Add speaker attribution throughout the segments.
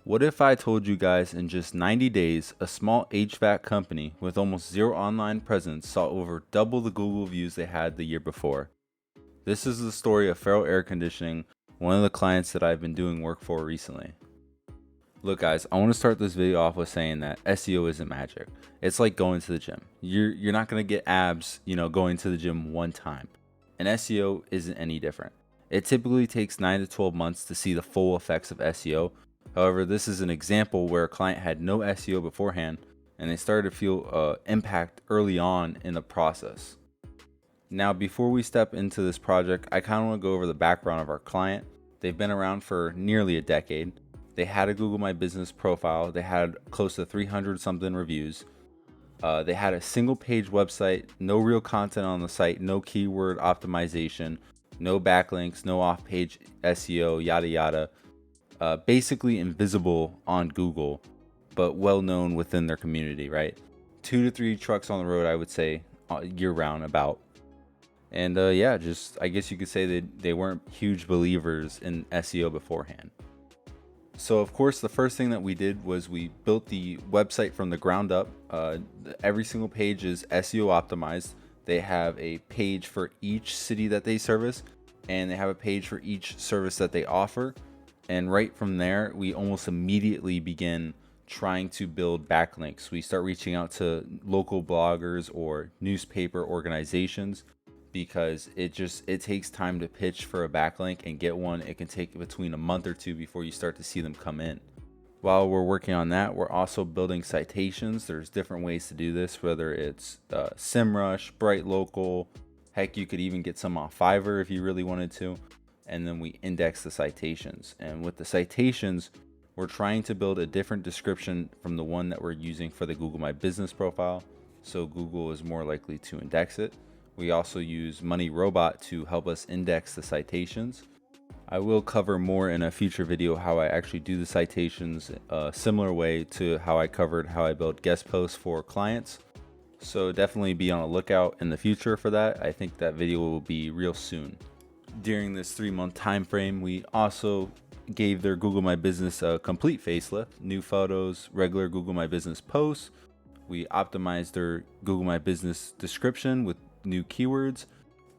Speaker 1: What if I told you guys in just 90 days, a small HVAC company with almost zero online presence saw over double the Google views they had the year before? This is the story of Farrell Air Conditioning, one of the clients that I've been doing work for recently. Look guys, I want to start this video off with saying that SEO isn't magic. It's like going to the gym. You're not going to get abs, going to the gym one time. And SEO isn't any different. It typically takes 9 to 12 months to see the full effects of SEO. However, this is an example where a client had no SEO beforehand and they started to feel impact early on in the process. Now, before we step into this project, I kind of want to go over the background of our client. They've been around for nearly a decade. They had a Google My Business profile. They had close to 300 something reviews. They had a single page website, no real content on the site, no keyword optimization, no backlinks, no off page SEO, yada yada. Basically invisible on Google, but well known within their community, right? 2 to 3 trucks on the road, I would say, year round about. And I guess you could say that they weren't huge believers in SEO beforehand. So of course, the first thing that we did was we built the website from the ground up. Every single page is SEO optimized. They have a page for each city that they service, and they have a page for each service that they offer. And right from there, we almost immediately begin trying to build backlinks. We start reaching out to local bloggers or newspaper organizations, because it takes time to pitch for a backlink and get one. It can take between a month or two before you start to see them come in. While we're working on that, we're also building citations. There's different ways to do this, whether it's SEMrush, Bright Local, heck, you could even get some off Fiverr if you really wanted to. And then we index the citations. And with the citations, we're trying to build a different description from the one that we're using for the Google My Business profile, so Google is more likely to index it. We also use Money Robot to help us index the citations. I will cover more in a future video how I actually do the citations, a similar way to how I covered how I build guest posts for clients. So definitely be on a lookout in the future for that. I think that video will be real soon. During this 3-month time frame, we also gave their Google My Business a complete facelift, new photos, regular Google My Business posts. We optimized their Google My Business description with new keywords.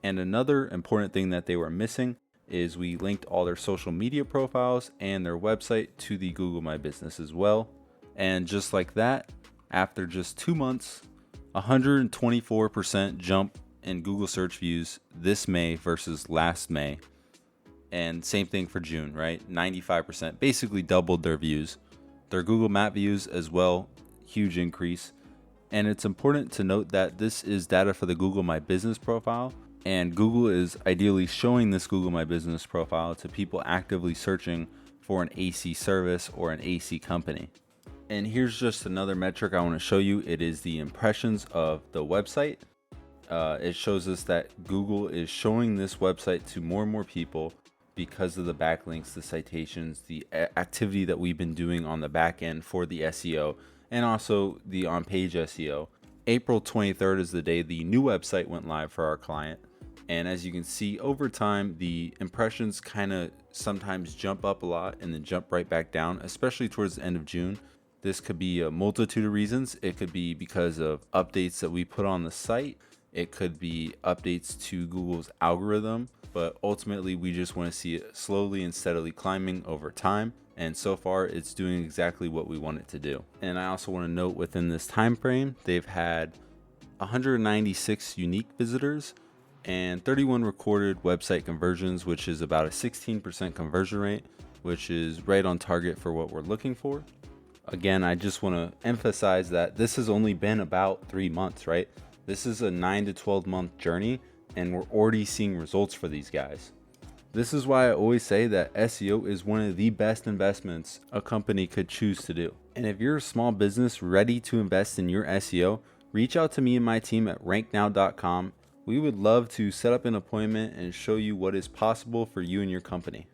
Speaker 1: And another important thing that they were missing is we linked all their social media profiles and their website to the Google My Business as well. And just like that, after just 2 months, 124% jump in Google search views this May versus last May. And same thing for June, right? 95%, basically doubled their views. Their Google Map views as well, huge increase. And it's important to note that this is data for the Google My Business profile, and Google is ideally showing this Google My Business profile to people actively searching for an AC service or an AC company. And here's just another metric I want to show you. It is the impressions of the website. It shows us that Google is showing this website to more and more people because of the backlinks, the citations, the activity that we've been doing on the back end for the SEO, and also the on-page SEO. April 23rd is the day the new website went live for our client. And as you can see, over time, the impressions kind of sometimes jump up a lot and then jump right back down, especially towards the end of June. This could be a multitude of reasons. It could be because of updates that we put on the site. It could be updates to Google's algorithm, but ultimately we just want to see it slowly and steadily climbing over time. And so far it's doing exactly what we want it to do. And I also want to note within this time frame, they've had 196 unique visitors and 31 recorded website conversions, which is about a 16% conversion rate, which is right on target for what we're looking for. Again, I just want to emphasize that this has only been about 3 months, right? This is a 9 to 12 month journey, and we're already seeing results for these guys. This is why I always say that SEO is one of the best investments a company could choose to do. And if you're a small business ready to invest in your SEO, reach out to me and my team at ranknow.com. We would love to set up an appointment and show you what is possible for you and your company.